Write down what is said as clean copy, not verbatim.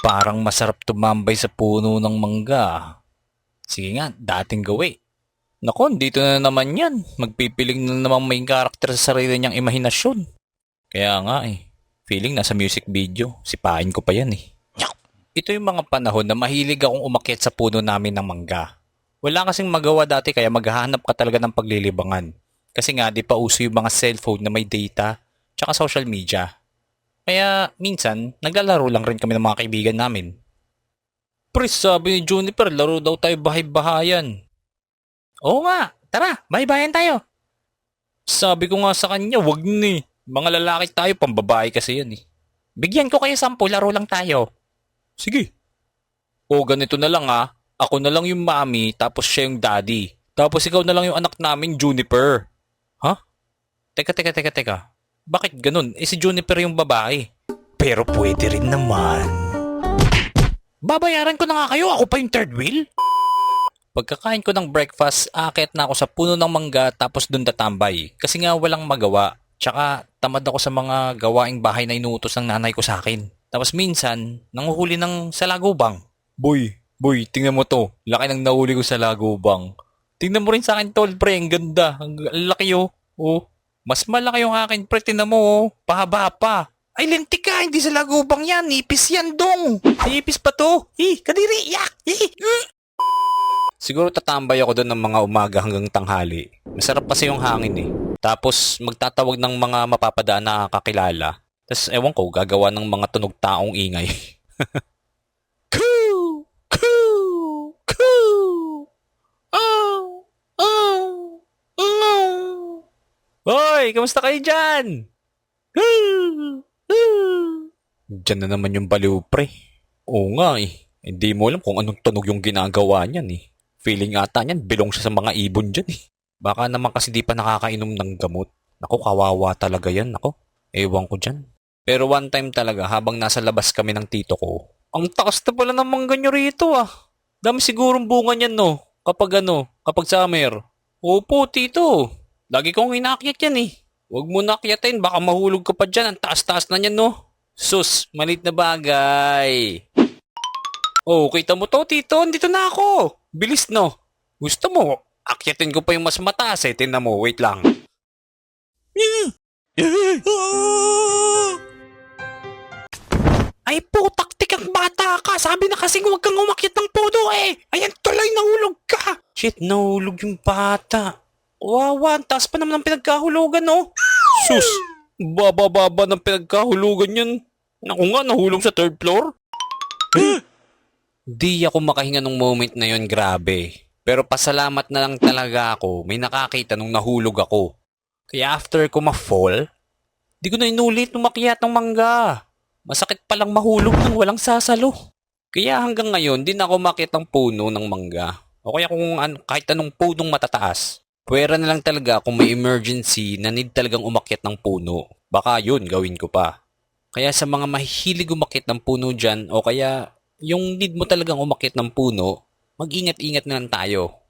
Parang masarap tumambay sa puno ng mangga. Sige nga, dating gawi. Nako, dito na naman yan. Magpipiling na namang may karakter sa sarili niyang imahinasyon. Kaya nga feeling nasa music video. Sipain ko pa yan eh. Ito yung mga panahon na mahilig akong umakyat sa puno namin ng mangga. Wala kasing magawa dati kaya maghahanap ka talaga ng paglilibangan. Kasi nga di pa uso yung mga cellphone na may data tsaka social media. Kaya minsan, naglalaro lang rin kami ng mga kaibigan namin. Pre, sabi ni Juniper, laro daw tayo bahay-bahayan. Oo nga, tara, bahay-bahayan tayo. Sabi ko nga sa kanya, wag na eh. Mga lalaki tayo, pambabae kasi yan eh. Bigyan ko kayo 10, laro lang tayo. Sige. O ganito na lang ah. Ako na lang yung mami, tapos siya yung daddy. Tapos ikaw na lang yung anak namin, Juniper. Ha? Teka. Bakit ganun? Si Juniper yung babae. Pero pwede rin naman. Babayaran ko na nga kayo, ako pa yung third wheel. Pagkakain ko ng breakfast, aakyat na ako sa puno ng mangga tapos dun tatambay. Kasi nga walang magawa. Tsaka tamad ako sa mga gawaing bahay na inuutos ng nanay ko sa akin. Tapos minsan, nanguhuli ng salagubang. Boy, tingnan mo to. Laki ng nahuli ko sa lagubang. Tingnan mo rin sa akin tol, pre. Ang ganda. Ang laki oh. Oh. Mas malaki yung akin, pre. Tingnan mo oh. Pahaba pa. Ay, lintik ka. Hindi sa lagubang yan. Nipis yan dong. Nipis pa to. Kadiri. Yak. Siguro tatambay ako doon ng mga umaga hanggang tanghali. Masarap kasi yung hangin eh. Tapos magtatawag ng mga mapapadaan na kakilala. Tapos ewan ko, gagawa ng mga tunog taong ingay. Koo! Koo! Koo! Oh! Oh! Oh! Hoy! Kamusta kayo dyan? Diyan na naman yung baliw pre. Oo nga eh. Hindi mo alam kung anong tunog yung ginagawa niyan eh. Feeling ata niyan, bilong siya sa mga ibon dyan eh. Baka naman kasi di pa nakakainom ng gamot. Naku, kawawa talaga yan. Naku, ewan ko dyan. Pero one time talaga, habang nasa labas kami ng tito ko, ang takas na pala ng mangga nyo rito ah. Dami sigurong bunga niyan no, kapag summer. Opo, tito. Lagi kong inakyat yan eh. Huwag mo nakyatin, baka mahulog ka pa dyan. Ang taas-taas na yan no. Sus, malit na bagay. Oh, kita mo to, tito. Dito na ako. Bilis no. Gusto mo, akyatin ko pa yung mas mataas eh. Tingnan mo, wait lang. Ay putak, tikang bata ka. Sabi na kasi huwag kang umakyat ng puno eh. Ayan tuloy, nahulog ka. Shit, nahulog yung bata. Wawa, ang taas pa naman ng pinagkahulugan no. Sus, baba ng pinagkahulugan yan. Naku nga, nahulog sa third floor. Di ako makahinga nung moment na yon, grabe. Pero pasalamat na lang talaga ako, may nakakita nung nahulog ako. Kaya after ko ma-fall, di ko na inulit umakyat ng mangga. Masakit palang mahulog nang walang sasalo. Kaya hanggang ngayon, di na ako umakyat ng puno ng mangga. O kaya kung kahit anong punong matataas. Pwera na lang talaga kung may emergency na need talagang umakyat ng puno. Baka yun, gawin ko pa. Kaya sa mga mahihilig umakyat ng puno dyan, o kaya yung need mo talagang umakyat ng puno, mag-ingat-ingat na lang tayo.